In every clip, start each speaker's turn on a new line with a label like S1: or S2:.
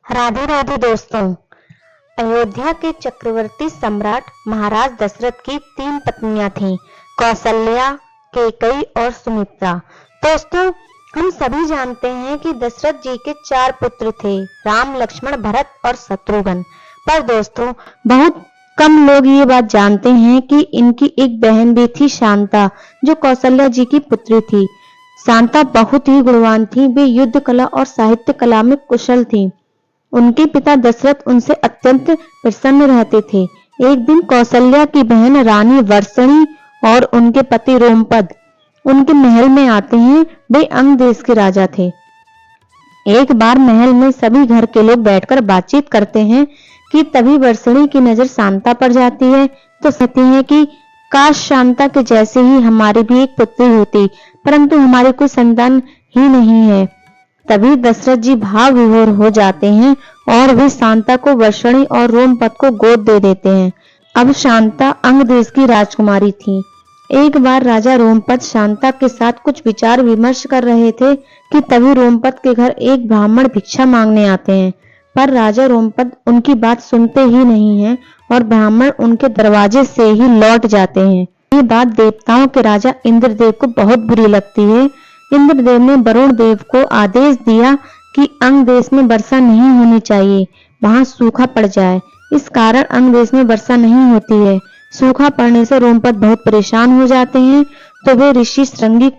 S1: राधे राधे दोस्तों। अयोध्या के चक्रवर्ती सम्राट महाराज दशरथ की 3 पत्नियां थीं, कौसल्या, कैकेयी और सुमित्रा। दोस्तों, हम सभी जानते हैं कि दशरथ जी के 4 पुत्र थे, राम, लक्ष्मण, भरत और शत्रुघ्न। पर दोस्तों, बहुत कम लोग ये बात जानते हैं कि इनकी एक बहन भी थी, शांता, जो कौशल्या जी की पुत्री थी। शांता बहुत ही गुणवान थी। वे युद्ध कला और साहित्य कला में कुशल थी। उनके पिता दशरथ उनसे अत्यंत प्रसन्न रहते थे। एक दिन कौशल्या की बहन रानी वर्षणी और उनके पति रोमपद उनके महल में आते हैं। वे अंग देश के राजा थे। एक बार महल में सभी घर के लोग बैठकर बातचीत करते हैं कि तभी वर्षणी की नजर शांता पर जाती है। तो कहती है कि काश शांता के जैसे ही हमारी भी एक पुत्री होती, परंतु हमारी कोई संतान ही नहीं है। तभी दशरथ जी भाव विभोर हो जाते हैं और वे शांता को वर्षणी और रोमपद को गोद दे देते हैं। अब शांता अंग देश की राजकुमारी थी। एक बार राजा रोमपद शांता के साथ कुछ विचार विमर्श कर रहे थे कि तभी रोमपद के घर एक ब्राह्मण भिक्षा मांगने आते हैं। पर राजा रोमपद उनकी बात सुनते ही नहीं है और ब्राह्मण उनके दरवाजे से ही लौट जाते हैं। ये बात देवताओं के राजा इंद्रदेव को बहुत बुरी लगती है। इंद्रदेव ने वरुण देव को आदेश दिया कि अंग देश में वर्षा नहीं होनी चाहिए, वहां सूखा पड़ जाए। इस कारण अंग देश में वर्षा नहीं होती है। सूखा पड़ने से रोमपद बहुत परेशान हो जाते हैं। तो वे ऋषि श्रृंगी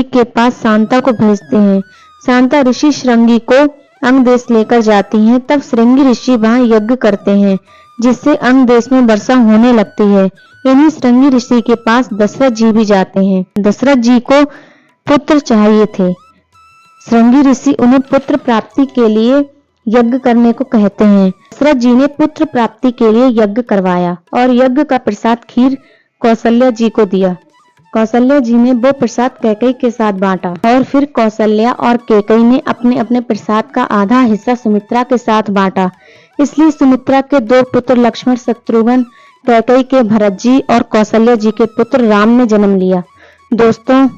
S1: के पास शांता को भेजते हैं। शांता ऋषि श्रृंगी को अंग देश लेकर जाती हैं। तब श्रृंगी ऋषि वहां यज्ञ करते हैं, जिससे अंग देश में वर्षा होने लगती है। इन्हीं श्रृंगी ऋषि के पास दशरथ जी भी जाते हैं। दशरथ जी को पुत्र चाहिए थे। श्रृंगी ऋषि उन्हें पुत्र प्राप्ति के लिए यज्ञ करने को कहते हैं। दशरथ जी ने पुत्र प्राप्ति के लिए यज्ञ करवाया और यज्ञ का प्रसाद खीर कौशल्या जी को दिया। कौशल्या जी ने वो प्रसाद कैकेयी के साथ बांटा और फिर कौशल्या और कैकेयी ने अपने अपने प्रसाद का आधा हिस्सा सुमित्रा के साथ बांटा। इसलिए सुमित्रा के 2 पुत्र लक्ष्मण, शत्रुघ्न, कैकेयी के भरत जी और कौशल्या जी के पुत्र राम ने जन्म लिया। दोस्तों,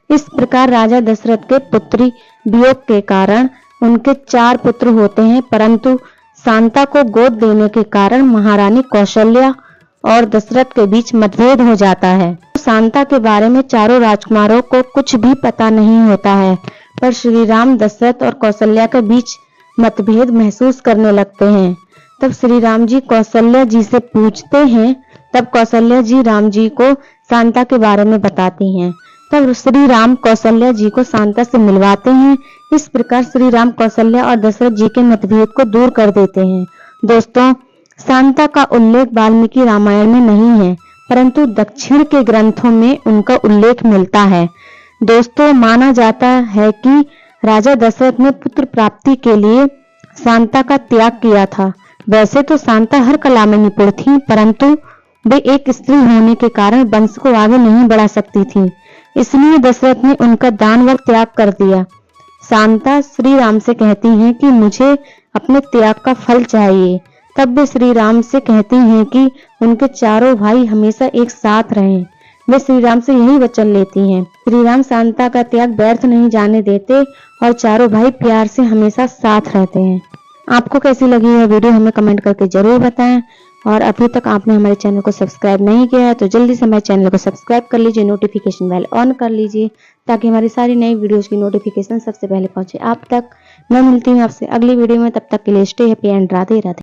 S1: इस प्रकार राजा दशरथ के पुत्री वियोग के कारण उनके 4 पुत्र होते हैं, परंतु शांता को गोद देने के कारण महारानी कौशल्या और दशरथ के बीच मतभेद हो जाता है। शांता के बारे में चारों राजकुमारों को कुछ भी पता नहीं होता है, पर श्री राम दशरथ और कौशल्या के बीच मतभेद महसूस करने लगते हैं। तब श्री राम जी कौशल्या जी से पूछते हैं। तब कौशल्या जी राम जी को शांता के बारे में बताती हैं। तब श्री राम कौशल्या जी को शांता से मिलवाते हैं। इस प्रकार श्री राम कौशल्या और दशरथ जी के मतभेद को दूर कर देते हैं। दोस्तों, शांता का उल्लेख वाल्मीकि रामायण में नहीं है, परंतु दक्षिण के ग्रंथों में उनका उल्लेख मिलता है। दोस्तों, माना जाता है कि राजा दशरथ ने पुत्र प्राप्ति के लिए शांता का त्याग किया था। वैसे तो शांता हर कला में निपुण थी, परंतु वे एक स्त्री होने के कारण वंश को आगे नहीं बढ़ा सकती थी। इसलिए दशरथ ने उनका दानवर त्याग कर दिया। शांता श्री राम से कहती हैं कि मुझे अपने त्याग का फल चाहिए। तब वे श्री राम से कहती हैं कि उनके चारों भाई हमेशा एक साथ रहें। वे श्री राम से यही वचन लेती हैं। श्री राम शांता का त्याग व्यर्थ नहीं जाने देते और चारों भाई प्यार से हमेशा साथ रहते हैं। आपको कैसी लगी यह वीडियो हमें कमेंट करके जरूर बताएं। और अभी तक आपने हमारे चैनल को सब्सक्राइब नहीं किया है तो जल्दी से हमारे चैनल को सब्सक्राइब कर लीजिए, नोटिफिकेशन बेल ऑन कर लीजिए, ताकि हमारी सारी नई वीडियोस की नोटिफिकेशन सबसे पहले पहुंचे आप तक। मैं मिलती हूँ आपसे अगली वीडियो में। तब तक के लिए stay happy and Radhe Radhe.